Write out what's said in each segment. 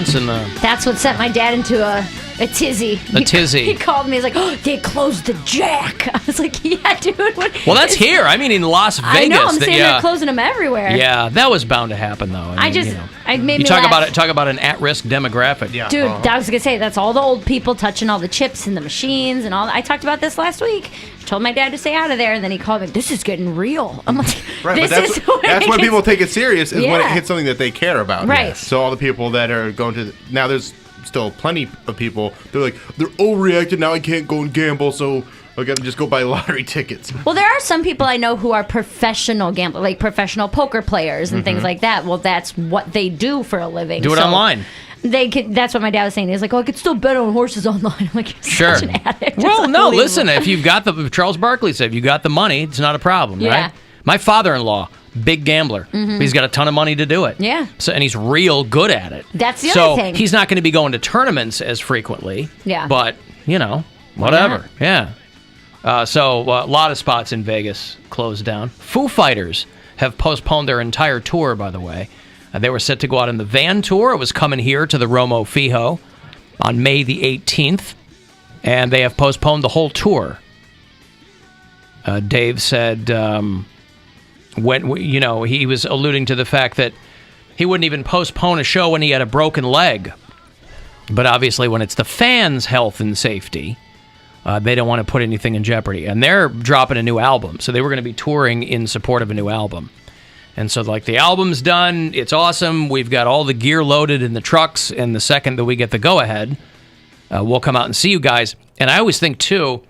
That's what sent my dad into a tizzy. He called me. He's like, "Oh, they closed the Jack." I was like, "Yeah, dude." Well, that's here. I mean, in Las Vegas. I know. I'm saying they're closing them everywhere. Yeah, that was bound to happen, though. I mean, you talk about an at-risk demographic. Yeah, dude. I was gonna say that's all the old people touching all the chips and the machines and all. I talked about this last week. Told my dad to stay out of there, and then he called me. This is getting real. I'm like, right, that's when people take it serious is when it hits something that they care about. Right. Yes. So all the people that are going to now, there's still plenty of people. They're like, they're overreacting now. I can't go and gamble, so I got to just go buy lottery tickets. Well, there are some people I know who are professional gamblers, like professional poker players and things like that. Well, that's what they do for a living. Do it online. That's what my dad was saying. He was like, "Oh, I could still bet on horses online." I'm like, "You're sure. such an addict." Well, no, listen. If you've got Charles Barkley said, if you got the money, it's not a problem, right? My father-in-law, big gambler. He's got a ton of money to do it. Yeah. So, and he's real good at it. That's the other thing. So he's not going to be going to tournaments as frequently. Yeah. But, whatever. Yeah. So a lot of spots in Vegas closed down. Foo Fighters have postponed their entire tour, by the way. They were set to go out on the van tour. It was coming here to the Romo Fijo on May the 18th, and they have postponed the whole tour. Dave said, he was alluding to the fact that he wouldn't even postpone a show when he had a broken leg. But obviously, when it's the fans' health and safety, they don't want to put anything in jeopardy. And they're dropping a new album, so they were going to be touring in support of a new album. And so, the album's done. It's awesome. We've got all the gear loaded in the trucks. And the second that we get the go-ahead, we'll come out and see you guys. And I always think, too,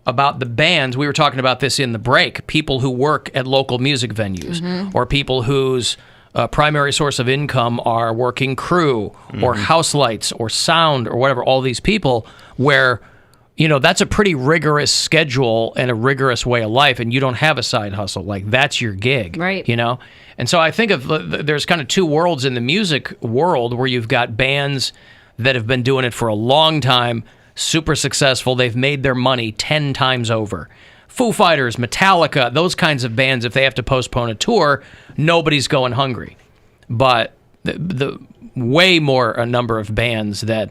about the bands. We were talking about this in the break. People who work at local music venues or people whose primary source of income are working crew or house lights or sound or whatever. All these people where... that's a pretty rigorous schedule and a rigorous way of life, and you don't have a side hustle. That's your gig. Right. And so I think there's kind of two worlds in the music world where you've got bands that have been doing it for a long time, super successful. They've made their money 10 times over. Foo Fighters, Metallica, those kinds of bands, if they have to postpone a tour, nobody's going hungry. But the way more a number of bands that...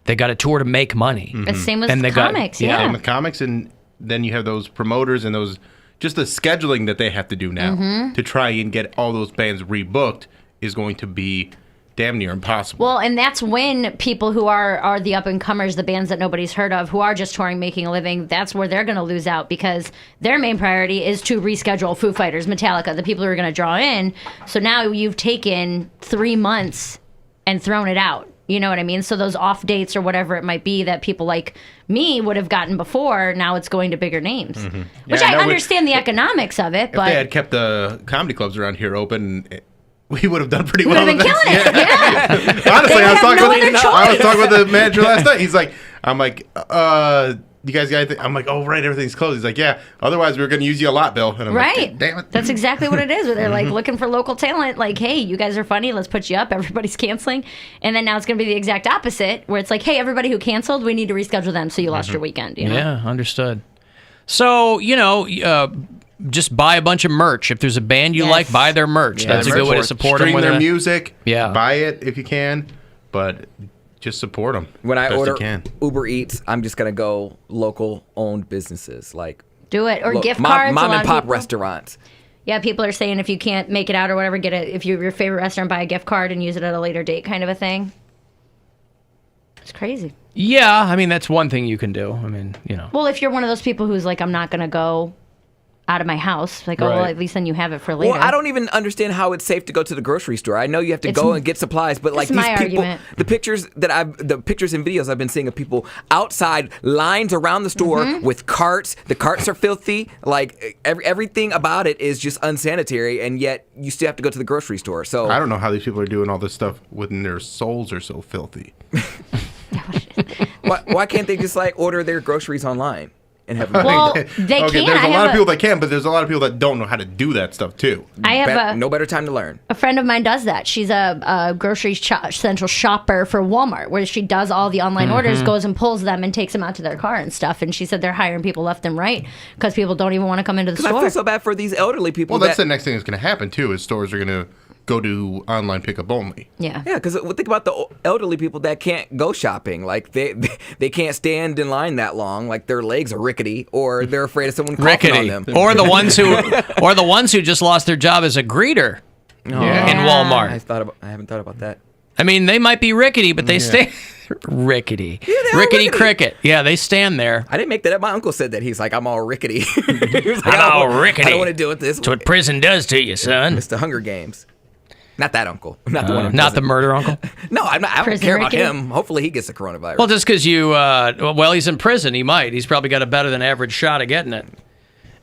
They got a tour to make money. The same with comics, Same with comics, and then you have those promoters and those just the scheduling that they have to do now to try and get all those bands rebooked is going to be damn near impossible. Well, and that's when people who are the up-and-comers, the bands that nobody's heard of, who are just touring, making a living, that's where they're going to lose out because their main priority is to reschedule Foo Fighters, Metallica, the people who are going to draw in. So now you've taken 3 months and thrown it out. You know what I mean? So those off dates or whatever it might be that people like me would have gotten before, now it's going to bigger names. Which I understand the economics of it, but... If they had kept the comedy clubs around here open, we would have done pretty well. We would have been killing it, yeah. Honestly, I was talking with the manager last night. He's like, you guys got anything? I'm like, oh, right, everything's closed. He's like, yeah, otherwise we were going to use you a lot, Bill. And I'm like, damn it. That's exactly what it is. Where they're looking for local talent. Like, hey, you guys are funny. Let's put you up. Everybody's canceling. And then now it's going to be the exact opposite, where it's like, hey, everybody who canceled, we need to reschedule them so you lost your weekend. Yeah, understood. So, just buy a bunch of merch. If there's a band you like, buy their merch. That's a good way to support them. Stream their music. Yeah. Buy it if you can. But... just support them. When I order Uber Eats, I'm just going to go local-owned businesses. Do it. Or gift cards. Mom-and-pop restaurants. Yeah, people are saying if you can't make it out or whatever, if you're your favorite restaurant, buy a gift card and use it at a later date kind of a thing. It's crazy. Yeah, I mean, that's one thing you can do. I mean, Well, if you're one of those people who's like, I'm not going to go out of my house, well, at least then you have it for later. Well, I don't even understand how it's safe to go to the grocery store. I know you have to go and get supplies, but these people, argument. the pictures and videos I've been seeing of people outside, lines around the store with carts. The carts are filthy. Everything about it is just unsanitary, and yet you still have to go to the grocery store. So I don't know how these people are doing all this stuff when their souls are so filthy. Why can't they just order their groceries online? And have well, they can. There's a lot of people that can, but there's a lot of people that don't know how to do that stuff too. I have no better time to learn. A friend of mine does that. She's a grocery central shopper for Walmart, where she does all the online orders, goes and pulls them, and takes them out to their car and stuff. And she said they're hiring people left and right because people don't even want to come into the store. I feel so bad for these elderly people. Well, that's the next thing that's going to happen too. Is stores are going to go to online pickup only. Yeah. Yeah, because think about the elderly people that can't go shopping. Like they can't stand in line that long. Like their legs are rickety, or they're afraid of someone coughing on them. or the ones who just lost their job as a greeter in Walmart. I haven't thought about that. I mean, they might be rickety, but they stay rickety. Yeah, they are rickety rickety. cricket. Yeah, they stand there. I didn't make that up. My uncle said that. He's like, I'm all rickety. He was like, I'm all rickety. I don't want to deal with this. That's what prison does to you, son. It's the Hunger Games. Not that uncle. Not the one. In Not the prison. murder uncle. No, I don't Prison care rickety? about him. Hopefully, he gets the coronavirus. Well, just because he's in prison, he might. He's probably got a better than average shot of getting it.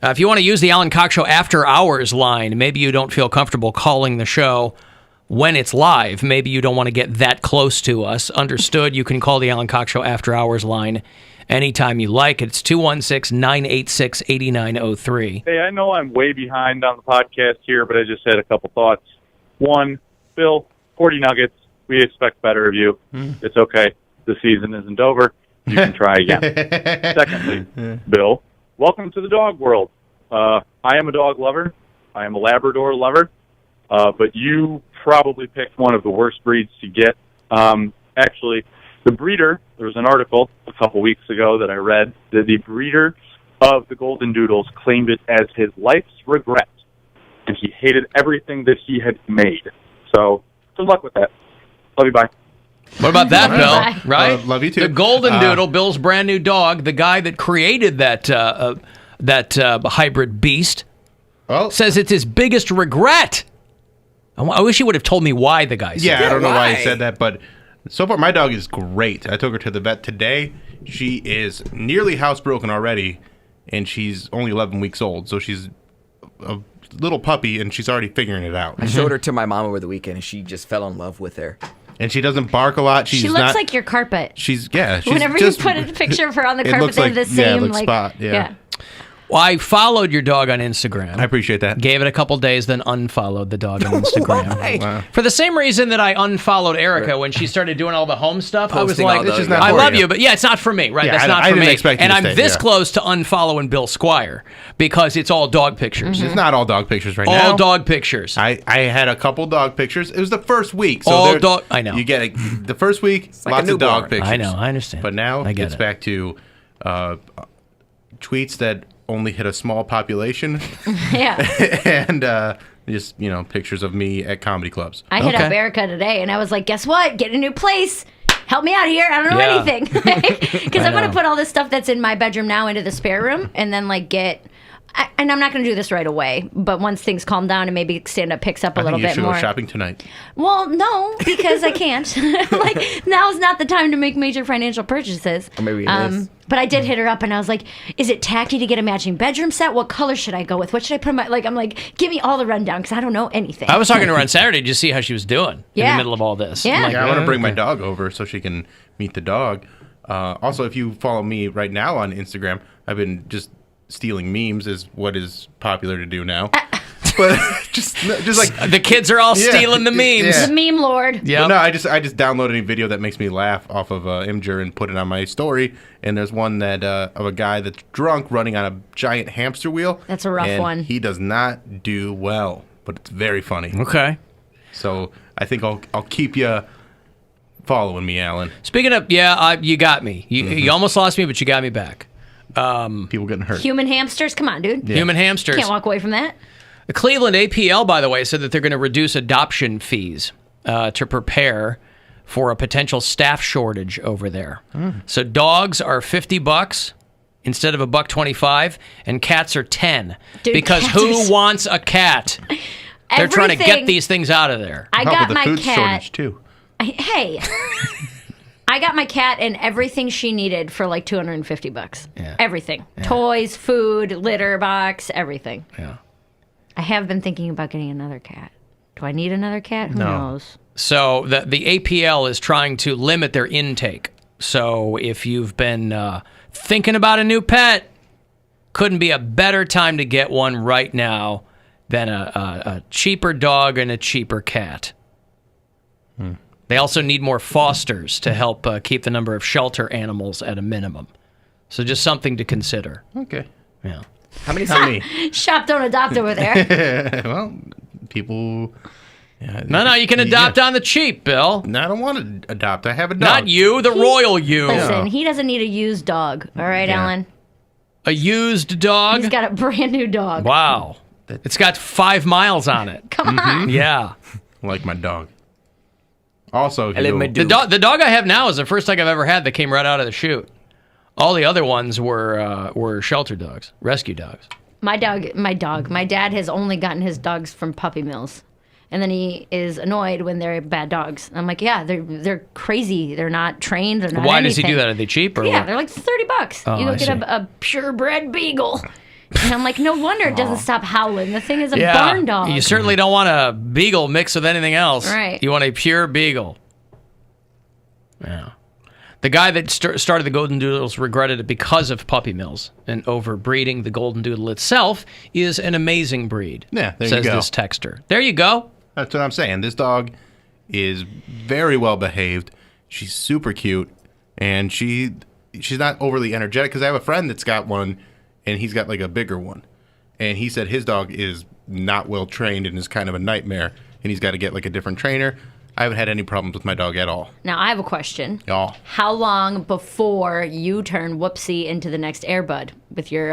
If you want to use the Alan Cox Show after hours line, maybe you don't feel comfortable calling the show when it's live. Maybe you don't want to get that close to us. Understood. You can call the Alan Cox Show after hours line anytime you like. It's 216-986-8903. Hey, I know I'm way behind on the podcast here, but I just had a couple thoughts. One, Bill, 40 Nuggets, we expect better of you. It's okay. The season isn't over. You can try again. Secondly, Bill, welcome to the dog world. I am a dog lover. I am a Labrador lover. But you probably picked one of the worst breeds to get. Actually, the breeder, there was an article a couple weeks ago that I read that the breeder of the Golden Doodles claimed it as his life's regret. And he hated everything that he had made. So, good luck with that. Love you, bye. What about that, Bye. Bill? Right? Love you too. The Golden Doodle, Bill's brand new dog, the guy that created that hybrid beast, says it's his biggest regret. I wish he would have told me why the guy said Yeah, that. I don't know why why? he said that, but so far my dog is great. I took her to the vet today. She is nearly housebroken already, and she's only 11 weeks old, so she's a little puppy, and she's already figuring it out. I showed her to my mom over the weekend, and she just fell in love with her. And she doesn't bark a lot. She looks like your carpet. She's Whenever just, you put a picture of her on the it carpet, looks they have like- the same like spot, yeah. Well, I followed your dog on Instagram. I appreciate that. Gave it a couple days, then unfollowed the dog on Instagram. Why? Wow. For the same reason that I unfollowed Erica when she started doing all the home stuff. I was Posting like, all the- It's just not I for love you. you, but yeah, it's not for me, right? Yeah, That's I- not I for didn't me. expect you And to I'm stay, this yeah. close to unfollowing Bill Squire because it's all dog pictures. It's not all dog pictures right now. All dog pictures. I had a couple dog pictures. It was the first week. So All there- dog- I know. You get the first week, like a lots of dog newborn. pictures. I know, I understand. But now I get it's it. back to tweets that only hit a small population Yeah. and just, pictures of me at comedy clubs. I hit Okay. up Erica today, and I was like, guess what? Get a new place. Help me out here. I don't know Yeah. anything. Because I'm going to put all this stuff that's in my bedroom now into the spare room and then, and I'm not going to do this right away, but once things calm down and maybe stand-up picks up a I little think you bit should more. go shopping tonight. Well, no, because I can't. Now's not the time to make major financial purchases. Or maybe it is. But I did hit her up, and I was like, "Is it tacky to get a matching bedroom set? What color should I go with? What should I put in my I'm like, give me all the rundown because I don't know anything." I was talking to her on Saturday just to see how she was doing in Yeah. the middle of all this. Yeah. I'm like, Yeah, I want to bring my okay. dog over so she can meet the dog. Also, if you follow me right now on Instagram, I've been just stealing memes is what is popular to do now. But just like The kids are all Yeah. stealing the memes. Yeah. The meme lord. Yeah. Well, no, I just downloaded a video that makes me laugh off of Imgur and put it on my story. And there's one that of a guy that's drunk running on a giant hamster wheel. That's a rough and one. He does not do well, but it's very funny. Okay. So I think I'll keep you following me, Alan. Speaking of, you got me. You almost lost me, but you got me back. People getting hurt. Human hamsters. Come on, dude. Human hamsters. Can't walk away from that. The Cleveland APL, by the way, said that they're going to reduce adoption fees to prepare for a potential staff shortage over there. So dogs are $50 instead of $1.25, and cats are $10. Dude, Because cats who are- wants a cat? They're trying to get Everything- these things out of there. I Help got with the my food cat. shortage too. Hey. I got my cat and everything she needed for like $250. Yeah. Everything. Toys, food, litter box, everything. Yeah. I have been thinking about getting another cat. Do I need another cat? Who knows? So the APL is trying to limit their intake. So if you've been thinking about a new pet, couldn't be a better time to get one right now than a cheaper dog and a cheaper cat. They also need more fosters to help keep the number of shelter animals at a minimum. So just something to consider. Okay. Yeah. How many? Shop, don't adopt over there. Well, people Yeah, No, you can adopt on the cheap, Bill. No, I don't want to adopt. I have a dog. Not you, the royal you. Listen, he doesn't need a used dog. All right, Yeah. Alan? A used dog? He's got a brand new dog. Wow. It's got 5 miles on it. Come on. Yeah. Like my dog. Also, I live my The dog I have now is the first dog I've ever had that came right out of the chute. All the other ones were shelter dogs, rescue dogs. My dad has only gotten his dogs from puppy mills. And then he is annoyed when they're bad dogs. I'm like, yeah, they're crazy. They're not trained. They're not Why anything. does he do that? Are they cheap or Yeah, what? they're like $30. Oh, you go I get see. a purebred beagle. And I'm like, no wonder it doesn't stop howling. The thing is a Yeah, barn dog. you certainly don't want a beagle mixed with anything else. Right. You want a pure beagle. Yeah. The guy that started the Golden Doodles regretted it because of puppy mills and overbreeding. The Golden Doodle itself is an amazing breed. Yeah, there you says go. this texter. There you go. That's what I'm saying. This dog is very well behaved. She's super cute, and she's not overly energetic. Because I have a friend that's got one, and he's got like a bigger one, and he said his dog is not well trained and is kind of a nightmare, and he's got to get like a different trainer. I haven't had any problems with my dog at all. Now, I have a question. Y'all. How long before you turn Whoopsie into the next Air Bud with your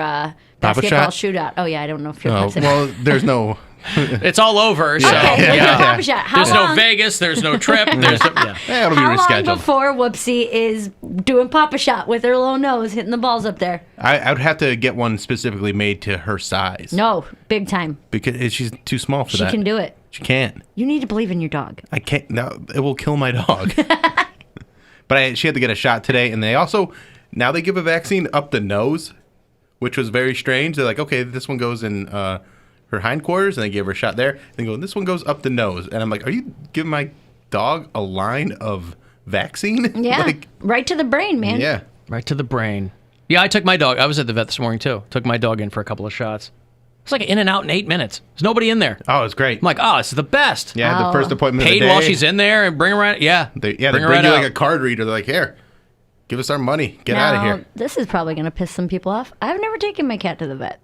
basketball shootout? Oh, yeah, I don't know if you're Oh, well, there's no. It's all over. So Okay, yeah. let's do Papa Shot. How There's long, no Vegas. There's no trip. There's yeah. It'll be How long rescheduled. before Whoopsie is doing Papa Shot with her little nose hitting the balls up there? I would have to get one specifically made to her size. No, big time. Because she's too small for She that. can do it. She can't. You need to believe in your dog. I can't. No, it will kill my dog. But she had to get a shot today, and now they give a vaccine up the nose, which was very strange. They're like, okay, this one goes in her hindquarters, and they gave her a shot there. And they go, this one goes up the nose, and I'm like, are you giving my dog a line of vaccine? Yeah, Like, right to the brain, man. yeah. Right to the brain. Yeah, I took my dog. I was at the vet this morning, too. Took my dog in for a couple of shots. It's like in and out in 8 minutes. There's nobody in there. Oh, it's great. I'm like, oh, this is the best. Yeah, the first appointment of Paid the day. while she's in there and bring her right. Yeah. They bring bring her right you out. like a card reader. They're like, here, give us our money. Get out of Now, here. this is probably going to piss some people off. I've never taken my cat to the vet.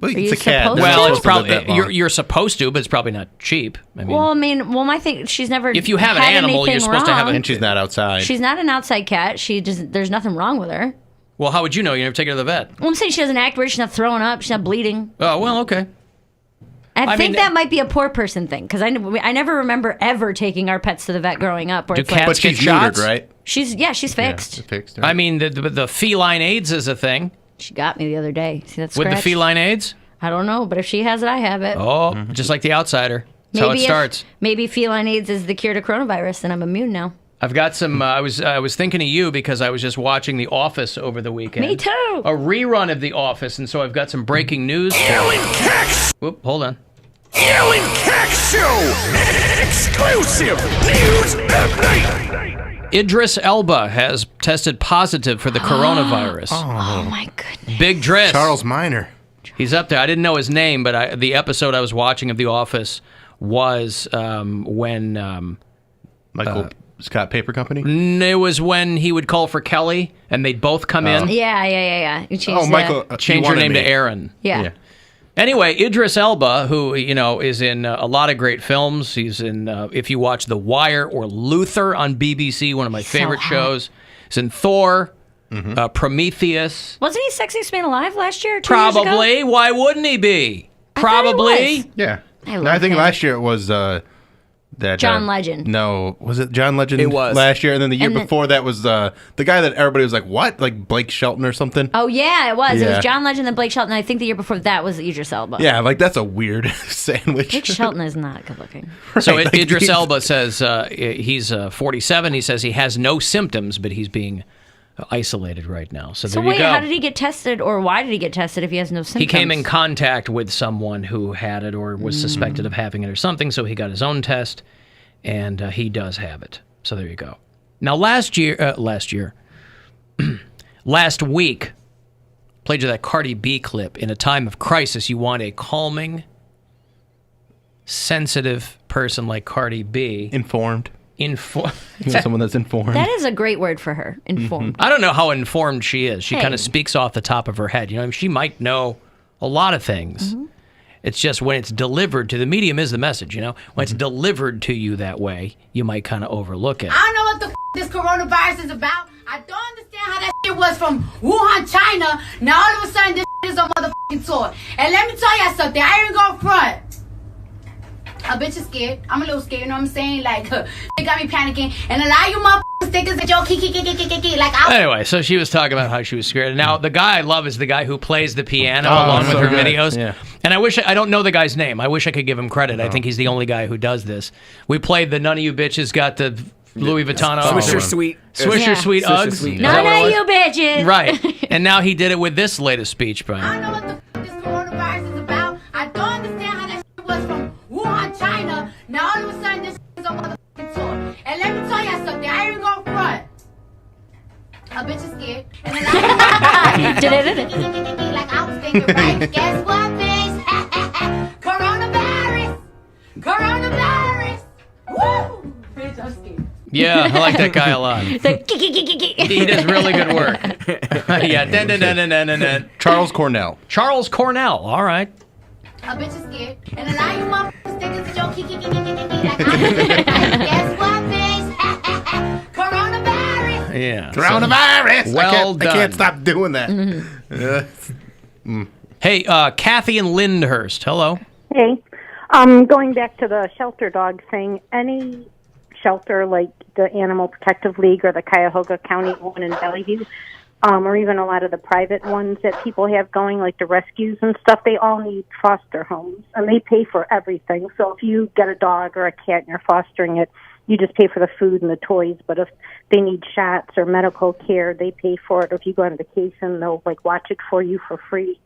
Well, you it's a cat. supposed They're to? not Well, it's supposed to live probably that long. you're supposed to, but it's probably not cheap. I mean, My thing, she's never. if you have an had animal, you're anything supposed to have wrong. And she's not outside. She's not an outside cat. There's nothing wrong with her. well, how would you know? You never take her to the vet. Well, I'm saying she doesn't act weird. She's not throwing up. She's not bleeding. Oh, well, okay. I think mean, that might be a poor person thing because I never remember ever taking our pets to the vet growing up. Where Do it's like, cats but she's get shots? neutered, right? she's fixed. Yeah, fixed. Right? I mean, the feline AIDS is a thing. She got me the other day. See that With scratch? the feline AIDS? I don't know, but if she has it, I have it. Oh, just like the outsider. That's how it if- starts. Maybe feline AIDS is the cure to coronavirus, and I'm immune now. I've got some. I was thinking of you because I was just watching The Office over the weekend. Me too. A rerun of The Office, and so I've got some breaking news. Alan Cox! Whoop, hold on. Alan Cox Show! Exclusive news update! Idris Elba has tested positive for the coronavirus. Oh my goodness. Big Driss. Charles Minor. He's up there. I didn't know his name, but the episode I was watching of The Office was when Michael Scott Paper Company. it was when he would call for Kelly, and they'd both come in. Yeah. You changed Oh, Michael. Change your name to Aaron. Yeah. Anyway, Idris Elba, who is in a lot of great films. He's in if you watch The Wire or Luther on BBC, one of my favorite hot. shows. He's in Thor, Prometheus. Wasn't he Sexiest Man Alive last year? 2 years ago? Probably. Why wouldn't he be? I thought he Probably. was. Yeah. I No, love I think him. last year it was that John Legend. No, was it John Legend? It was. last year, and then the year And then- before that was the guy that everybody was like, "What?" Like Blake Shelton or something. Oh yeah, it was. It Yeah. was John Legend and Blake Shelton. I think the year before that was Idris Elba. Yeah, like that's a weird sandwich. Blake Shelton is not good looking. So Right, like Idris he's- Elba says he's 47. He says he has no symptoms, but he's being isolated right now. So So there wait, you go. how did he get tested, or why did he get tested if he has no symptoms? He came in contact with someone who had it or was suspected of having it or something, so he got his own test, and he does have it. So there you go. Now, last week, played you that Cardi B clip. In a time of crisis, you want a calming, sensitive person like Cardi B. Informed. You know, someone that's informed. That is a great word for her. Informed. I don't know how informed she is. She Hey. kind of speaks off the top of her head. You know, she might know a lot of things. It's just when it's delivered to the medium is the message, you know? When it's delivered to you that way, you might kind of overlook it. I don't know what the this coronavirus is about. I don't understand how that shit was from Wuhan, China. Now all of a sudden this is a motherfucking tour. And let me tell y'all something. I ain't gonna front. A bitch is scared. I'm a little scared, you know what I'm saying? Like, it got me panicking. And a lot of you motherfuckers think it's a joke. Like, Anyway, so she was talking about how she was scared. Now, the guy I love is the guy who plays the piano along with so her good. videos. Yeah. And I don't know the guy's name. I wish I could give him credit. I think he's the only guy who does this. We played the None of You Bitches Got the Louis Vuitton Swisher Sweet. Swisher Sweet Swisher Uggs. Sweet. Is that None what it of was? you bitches. Right. And now he did it with this latest speech, I Brian. don't know what the this coronavirus is about. I don't understand how that shit was from Wuhan, China. Now all of a sudden this is a motherfucking tour. And let me tell y'all something. I ain't gonna front. A bitch is scared. And a lot of you like I was thinking, right? Guess what, bitch? Coronavirus. Coronavirus. Woo! Bitch, I'm scared. Yeah, I like that guy a lot. He does really good work. Yeah. Dun, dun, dun, dun, dun, dun, dun. Charles Cornell. Charles Cornell. All right. A bitch is scared. And a lot of you motherfuckers think it's a joke. Like I was thinking, right? Guess what, bitch? Coronavirus. Yeah. Coronavirus. Well I can't done. stop doing that. Hey, Kathy in Lyndhurst. Hello. Hey, going back to the shelter dog thing, any shelter like the Animal Protective League or the Cuyahoga County one in Bellevue, or even a lot of the private ones that people have going, like the rescues and stuff, they all need foster homes, and they pay for everything. So if you get a dog or a cat and you're fostering it, you just pay for the food and the toys. But if they need shots or medical care, they pay for it. Or if you go on vacation, they'll like watch it for you for free.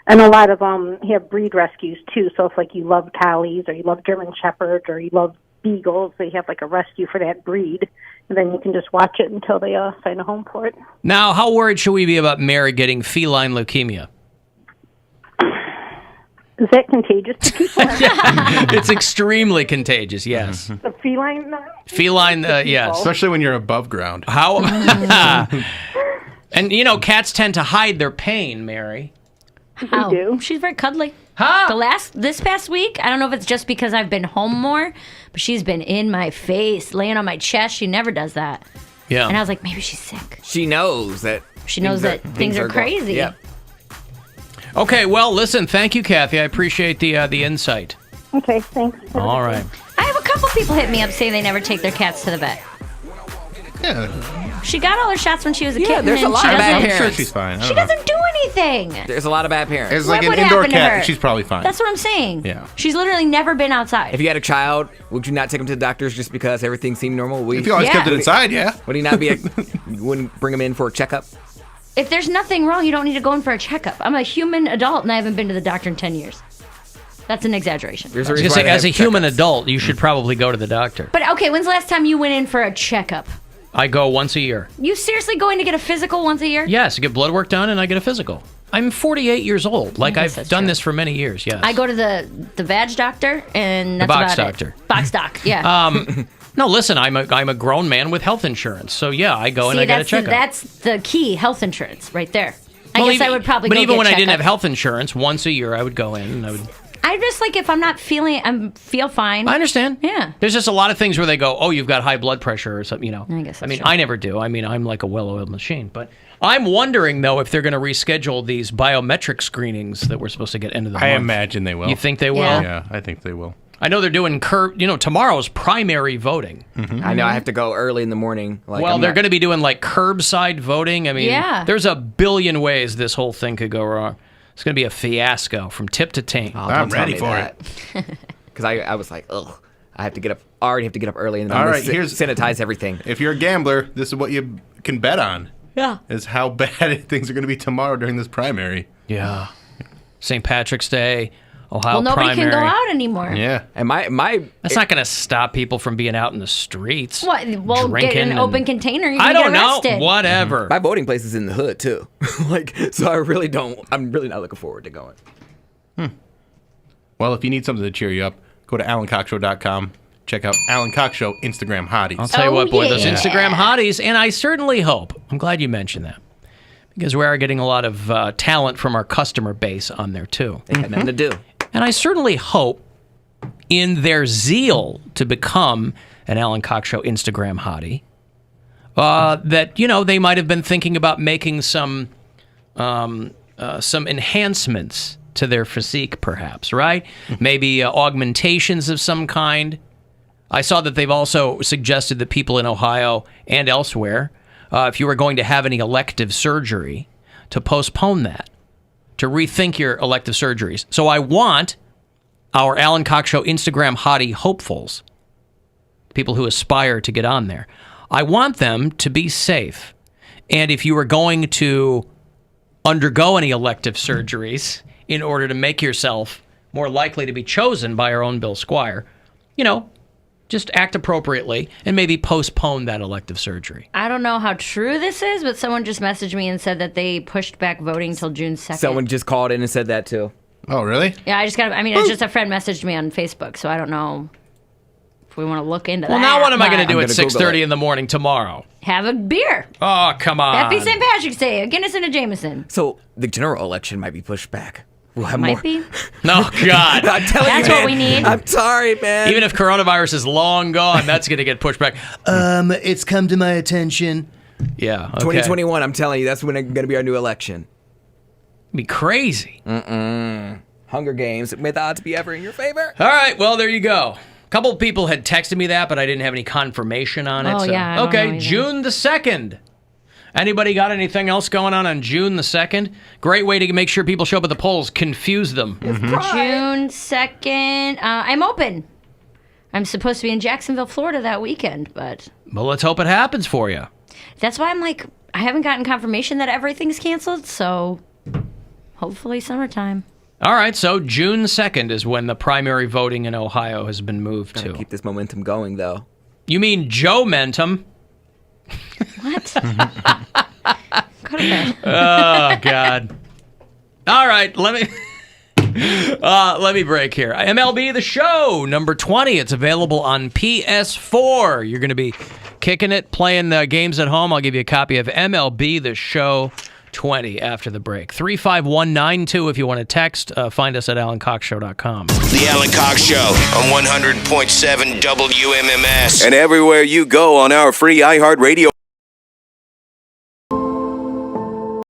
And a lot of them have breed rescues too. So if like you love collies or you love German Shepherds or you love beagles, they have like a rescue for that breed. And then you can just watch it until they find a home for it. Now, how worried should we be about Mary getting feline leukemia? Is that contagious to people? It's extremely contagious, yes. The feline? Feline, yes. Especially when you're above ground. How? And, you know, cats tend to hide their pain, Mary. How? do. She's very cuddly. Huh? This past week, I don't know if it's just because I've been home more, but she's been in my face, laying on my chest. She never does that. Yeah. And I was like, maybe she's sick. She knows that. She knows that things are crazy. Yeah. Okay, well, listen, thank you, Kathy. I appreciate the insight. Okay, thanks. All right. I have a couple people hit me up saying they never take their cats to the vet. Yeah. She got all her shots when she was a kitten. there's a and lot she of bad doesn't- I'm sure parents. she's fine. I She don't know. doesn't do anything. There's a lot of bad parents. It's like What an would indoor happen to her? cat. She's probably fine. That's what I'm saying. Yeah. She's literally never been outside. If you had a child, would you not take them to the doctors just because everything seemed normal? If you always Yeah. kept it inside, yeah. Would he not be? You wouldn't bring him in for a checkup? If there's nothing wrong, you don't need to go in for a checkup. I'm a human adult and I haven't been to the doctor in 10 years. That's an exaggeration. There's a Just reason say, why they as a have human checkups. adult, you should probably go to the doctor. But okay, when's the last time you went in for a checkup? I go once a year. You seriously going to get a physical once a year? Yes, I get blood work done and I get a physical. I'm 48 years old. Like, guess I've that's done true. this for many years, yes. I go to the vag doctor and that's box about doctor. it. Box doc, yeah. No, listen, I'm a grown man with health insurance. So, yeah, I go and See, I get a checkup. that's the key, health insurance, right there. I Well, guess I would probably But go even get when I didn't have checkups. health insurance, once a year I would go in and I would... I just like if I'm not feeling, feel fine. I understand. Yeah. There's just a lot of things where they go, oh, you've got high blood pressure or something, you know. I guess that's mean, true. I never do. I mean, I'm like a well-oiled machine. But I'm wondering, though, if they're going to reschedule these biometric screenings that we're supposed to get end of the I month. imagine they will. You think they will? Yeah. Yeah, I think they will. I know they're doing tomorrow's primary voting. I know I have to go early in the morning. Like, Well, I'm they're not- going to be doing like curbside voting. I mean, Yeah. there's a billion ways this whole thing could go wrong. It's going to be a fiasco from tip to taint. Oh, I'm don't tell ready me for that. Because I was like, ugh. I have to get up. Already have to get up early and then All I'm right, gonna here's- sanitize everything. If you're a gambler, this is what you can bet on. Yeah. Is how bad things are going to be tomorrow during this primary. Yeah. St. Patrick's Day, Ohio Well, nobody primary. can go out anymore. Yeah. And my That's not going to stop people from being out in the streets. What? Well, get drinking an and- open container. You I can don't get know. arrested. Whatever. my voting place is in the hood too. Like, so I really don't. I'm really not looking forward to going. Well, if you need something to cheer you up, go to AlanCoxShow.com. Check out Alan Cox Show Instagram hotties. I'll tell you Oh, what, boy, those yeah. Instagram hotties, and I certainly hope, I'm glad you mentioned that, because we are getting a lot of talent from our customer base on there, too. They had nothing to do. And I certainly hope, in their zeal to become an Alan Cox Show Instagram hottie, that, they might have been thinking about making some enhancements to their physique, perhaps, right? Maybe augmentations of some kind. I saw that they've also suggested that people in Ohio and elsewhere, if you were going to have any elective surgery, to postpone that, to rethink your elective surgeries. So I want our Alan Cox Show Instagram hottie hopefuls, people who aspire to get on there, I want them to be safe. And if you are going to undergo any elective surgeries in order to make yourself more likely to be chosen by our own Bill Squire, just act appropriately and maybe postpone that elective surgery. I don't know how true this is, but someone just messaged me and said that they pushed back voting till June 2nd. Someone just called in and said that too. Oh, really? Yeah, it's just a friend messaged me on Facebook, so I don't know if we want to look into that. Well, now what am I going to do I'm at gonna 6:30 in the morning tomorrow? Have a beer. Oh, come on. Happy St. Patrick's Day. A Guinness and a Jameson. So the general election might be pushed back. We'll have Might more. be. No, God. I'm telling That's you, man. what we need. I'm sorry, man. Even if coronavirus is long gone, that's going to get pushed back. It's come to my attention. Yeah, okay. 2021, I'm telling you, that's when it's going to be our new election. It'd be crazy. Hunger Games, may the odds be ever in your favor. All right, well, there you go. A couple of people had texted me that, but I didn't have any confirmation on it. Oh, so. yeah, I don't know Okay, either. June the 2nd. Anybody got anything else going on June the 2nd? Great way to make sure people show up at the polls. Confuse them. June 2nd. I'm open. I'm supposed to be in Jacksonville, Florida that weekend, but Well, let's hope it happens for you. that's why I'm like, I haven't gotten confirmation that everything's canceled, so hopefully summertime. All right, so June 2nd is when the primary voting in Ohio has been moved to. Keep this momentum going, though. You mean Joe-mentum? What? Go to bed. Oh, God. All right, let me break here. MLB The Show, number 20. It's available on PS4. You're going to be kicking it, playing the games at home. I'll give you a copy of MLB The Show 20 after the break. 35192 if you want to text. Find us at alancoxshow.com. The Alan Cox Show on 100.7 WMMS. And everywhere you go on our free iHeartRadio.